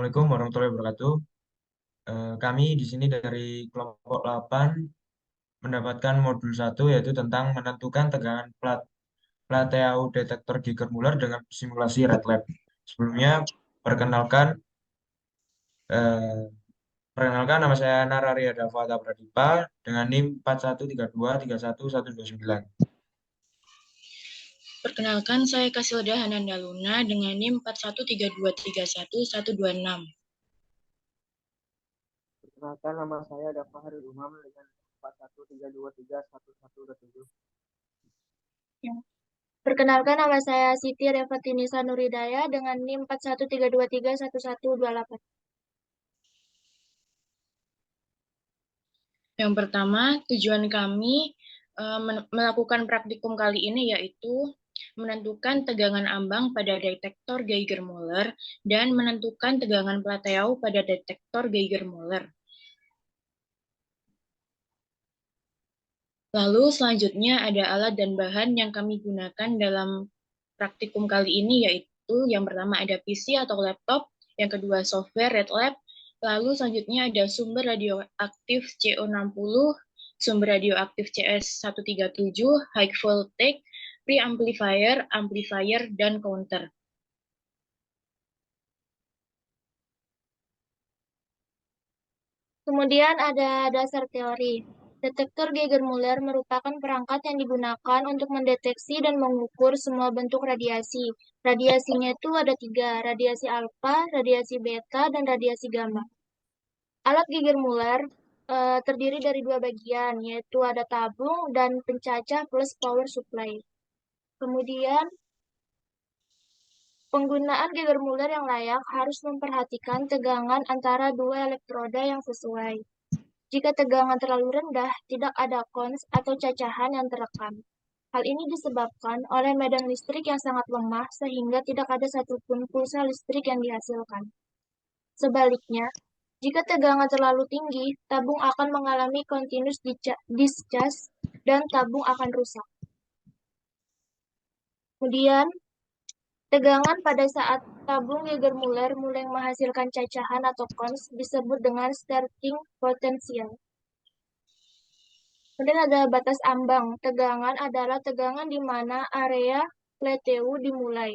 Assalamualaikum warahmatullahi wabarakatuh. Kami di sini dari kelompok 8 mendapatkan modul satu yaitu tentang menentukan tegangan Plateau detektor Geiger Muller dengan simulasi red lab. Sebelumnya perkenalkan eh, perkenalkan nama saya Nararia Dava Pradipa dengan NIM 4132311129. Perkenalkan, saya Kasilda Hananda Luna dengan NIM 4132311126. Perkenalkan, nama saya Dafa Hari Umam dengan 41323117. Ya. Perkenalkan, nama saya Siti Revatinisa Nuridaya dengan NIM 4132311128. Yang pertama, tujuan kami melakukan praktikum kali ini yaitu menentukan tegangan ambang pada detektor Geiger-Muller dan menentukan tegangan Plateau pada detektor Geiger-Muller. Lalu selanjutnya ada alat dan bahan yang kami gunakan dalam praktikum kali ini yaitu yang pertama ada PC atau laptop, yang kedua software RedLab, lalu selanjutnya ada sumber radioaktif CO60, sumber radioaktif CS137, high voltage, preamplifier, amplifier, dan counter. Kemudian ada dasar teori. Detektor Geiger-Muller merupakan perangkat yang digunakan untuk mendeteksi dan mengukur semua bentuk radiasi. Radiasinya itu ada 3, radiasi alfa, radiasi beta, dan radiasi gamma. Alat Geiger-Muller terdiri dari 2 bagian, yaitu ada tabung dan pencacah plus power supply. Kemudian, penggunaan Geiger-Muller yang layak harus memperhatikan tegangan antara 2 elektroda yang sesuai. Jika tegangan terlalu rendah, tidak ada cons atau cacahan yang terekam. Hal ini disebabkan oleh medan listrik yang sangat lemah sehingga tidak ada satupun pulsa listrik yang dihasilkan. Sebaliknya, jika tegangan terlalu tinggi, tabung akan mengalami continuous discharge dan tabung akan rusak. Kemudian, tegangan pada saat tabung Geiger-Muller mulai menghasilkan cacahan atau cons disebut dengan starting potential. Kemudian ada batas ambang. Tegangan adalah tegangan di mana area plateau dimulai.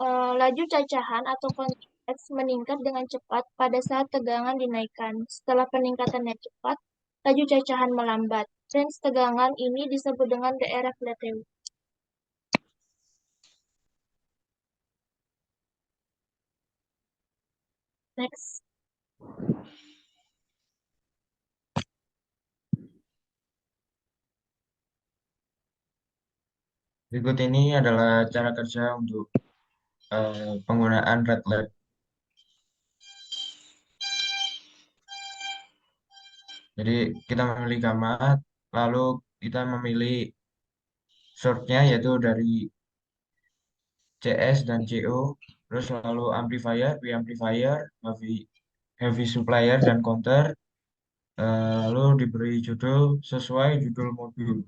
Laju cacahan atau konteks meningkat dengan cepat pada saat tegangan dinaikkan. Setelah peningkatannya cepat, laju cacahan melambat. Range tegangan ini disebut dengan daerah plateau. Next. Berikut ini adalah cara kerja untuk penggunaan red lab. Jadi kita memilih gamma, lalu kita memilih source-nya yaitu dari CS dan CO, terus lalu amplifier, preamplifier, heavy supplier, dan counter, lalu diberi judul sesuai judul modul.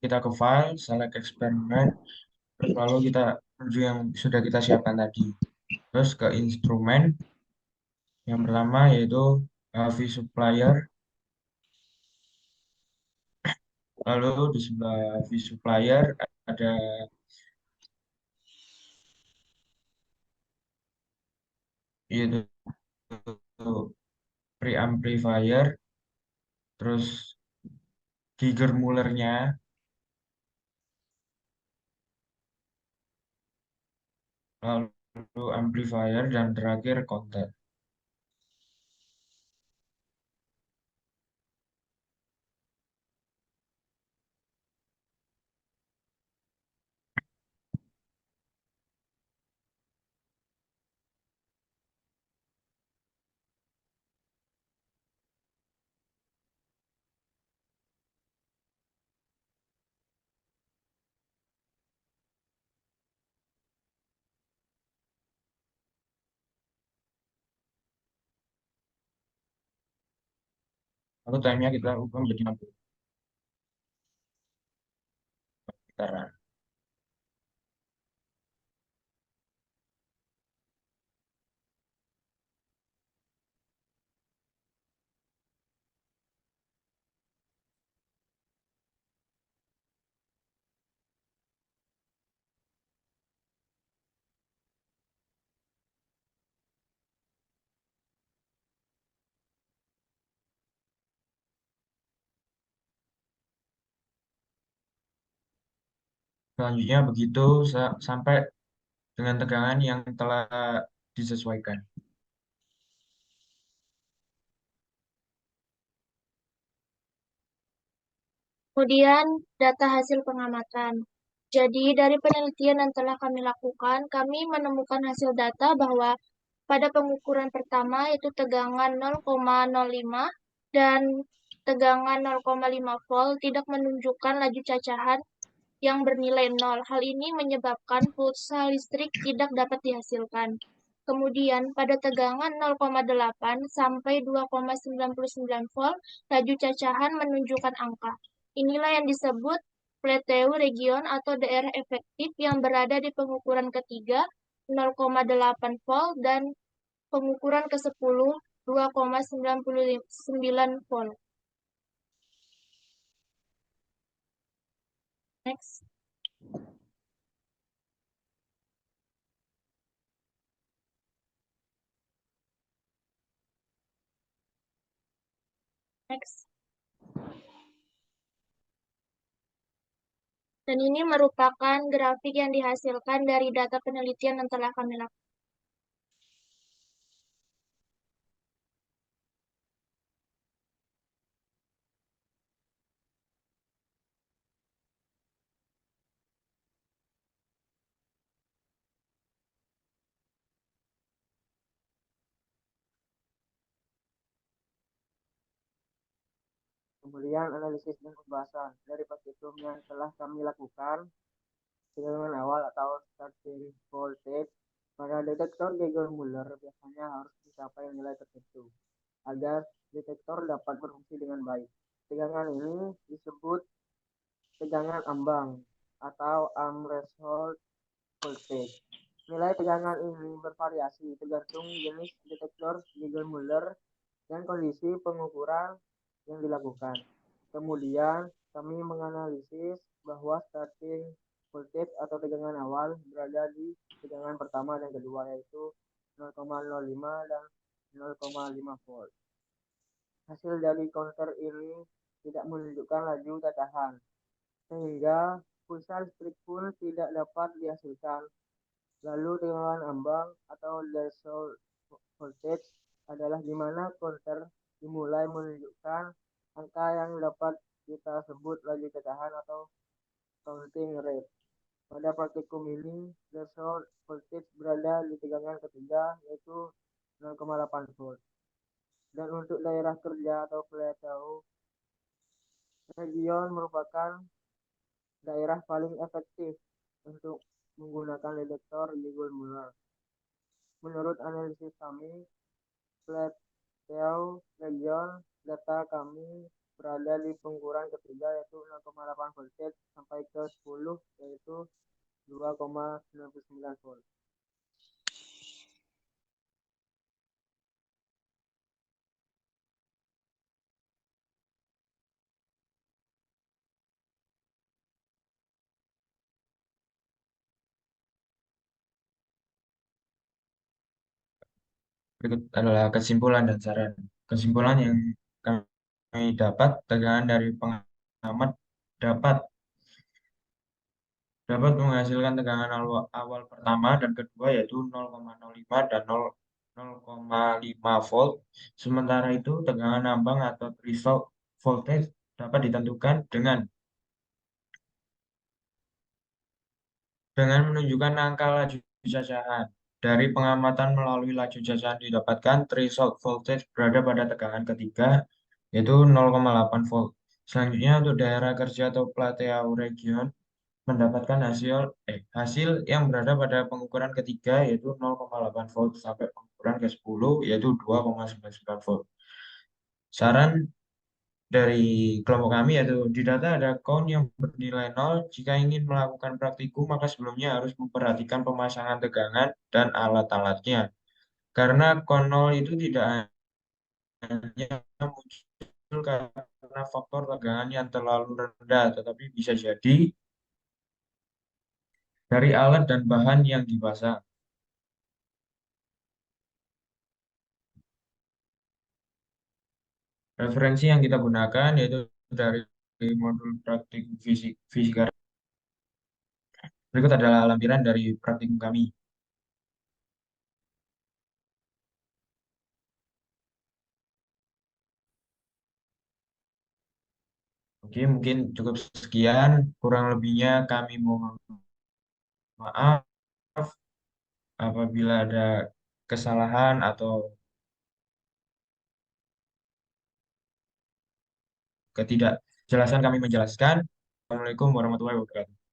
Kita ke file, select eksperimen, terus lalu kita menuju yang sudah kita siapkan tadi. Terus ke instrumen, yang pertama yaitu heavy supplier, lalu di sebelah heavy supplier ada yaitu preamplifier, terus Geiger-Muller-nya, lalu amplifier, dan terakhir counter. Lalu time-nya kita ubah menjadi 60 putaran. Selanjutnya begitu sampai dengan tegangan yang telah disesuaikan. Kemudian, data hasil pengamatan. Jadi, dari penelitian yang telah kami lakukan, kami menemukan hasil data bahwa pada pengukuran pertama, yaitu tegangan 0,05 dan tegangan 0,5 volt, tidak menunjukkan laju cacahan yang bernilai 0. Hal ini menyebabkan pulsa listrik tidak dapat dihasilkan. Kemudian, pada tegangan 0,8 sampai 2,99 volt, laju cacahan menunjukkan angka. Inilah yang disebut plateau region atau daerah efektif yang berada di pengukuran ketiga 0,8 volt dan pengukuran ke-10 2,99 volt. Next. Next. Dan ini merupakan grafik yang dihasilkan dari data penelitian yang telah kami lakukan. Kemudian analisis dan pembahasan dari praktikum yang telah kami lakukan. Tegangan awal atau starting voltage pada detektor Geiger-Müller biasanya harus mencapai nilai tertentu agar detektor dapat berfungsi dengan baik. Tegangan ini disebut tegangan ambang atau threshold voltage. Nilai tegangan ini bervariasi tergantung jenis detektor Geiger-Müller dan kondisi pengukuran yang dilakukan. Kemudian, kami menganalisis bahwa starting voltage atau tegangan awal berada di tegangan pertama dan kedua, yaitu 0,05 dan 0,5 volt. Hasil dari counter ini tidak menunjukkan laju cacahan, sehingga pulsa listrik pun tidak dapat dihasilkan. Lalu tegangan ambang atau threshold voltage adalah di mana counter dimulai menunjukkan angka yang dapat kita sebut laju cacahan atau counting rate. Pada praktikum ini, threshold voltage berada di tegangan ketiga, yaitu 0,8 volt. Dan untuk daerah kerja atau plateau region merupakan daerah paling efektif untuk menggunakan detektor Geiger-Müller. Menurut analisis kami, plateau region data kami berada di pengukuran ketiga, yaitu 0,8 voltage sampai ke 10, yaitu 2,99 volt. Berikut adalah kesimpulan dan saran. Kesimpulan yang kami dapat, tegangan dari pengamat dapat dapat menghasilkan tegangan awal pertama dan kedua yaitu 0,05 dan 0,5 volt. Sementara itu tegangan ambang atau threshold voltage dapat ditentukan dengan menunjukkan angka laju cacahan. Dari pengamatan melalui laju cacahan didapatkan threshold voltage berada pada tegangan ketiga yaitu 0,8 volt. Selanjutnya untuk daerah kerja atau plateau region mendapatkan hasil yang berada pada pengukuran ketiga yaitu 0,8 volt sampai pengukuran ke-10 yaitu 2,99 volt. Saran dari kelompok kami, yaitu di data ada count yang bernilai nol. Jika ingin melakukan praktikum, maka sebelumnya harus memperhatikan pemasangan tegangan dan alat-alatnya. Karena count nol itu tidak hanya muncul karena faktor tegangan yang terlalu rendah, tetapi bisa jadi dari alat dan bahan yang dipasang. Referensi yang kita gunakan yaitu dari modul praktik fisika. Berikut adalah lampiran dari praktikum kami. Oke, mungkin cukup sekian. Kurang lebihnya kami mohon maaf apabila ada kesalahan atau ketidakjelasan kami menjelaskan. Assalamualaikum warahmatullahi wabarakatuh.